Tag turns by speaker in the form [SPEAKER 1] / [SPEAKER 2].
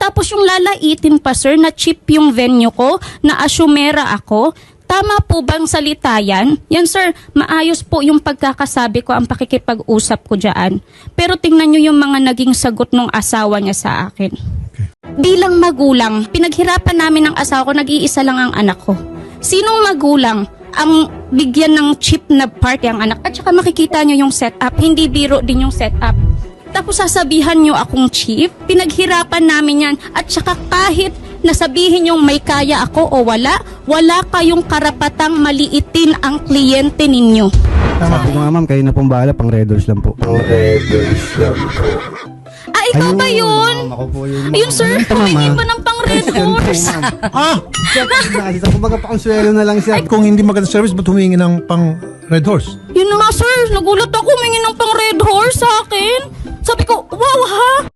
[SPEAKER 1] Tapos yung lalaitin pa, sir, na cheap yung venue ko, na asyumera ako. Tama po bang salita yan? Yan, sir, maayos po yung pagkakasabi ko, ang pakikipag-usap ko dyan. Pero tingnan nyo yung mga naging sagot ng asawa niya sa akin. Bilang magulang, pinaghirapan namin ng asawa ko, nag-iisa lang ang anak ko. Sinong magulang ang bigyan ng cheap na party ang anak? At saka makikita nyo yung setup, hindi biro din yung setup. Tapos sasabihan nyo akong cheap, pinaghirapan namin yan. At saka kahit nasabihin yung may kaya ako o wala kayong karapatang maliitin ang kliyente ninyo.
[SPEAKER 2] Tama po nga ma'am, kayo na pong bahala, pang Red Doors lang po.
[SPEAKER 1] Ah, ikaw ba yun?
[SPEAKER 2] Ma'am, ako po yun.
[SPEAKER 1] Ayun, sir, humingi pa ng pang Red Horse.
[SPEAKER 2] Kumbaga pakonsuelo na lang siya.
[SPEAKER 3] Kung hindi maganda service, ba't humingi ng pang Red Horse?
[SPEAKER 1] Yun na nga, sir, nagulat ako, humingi ng pang Red Horse sa akin. Sabi ko, wow ha?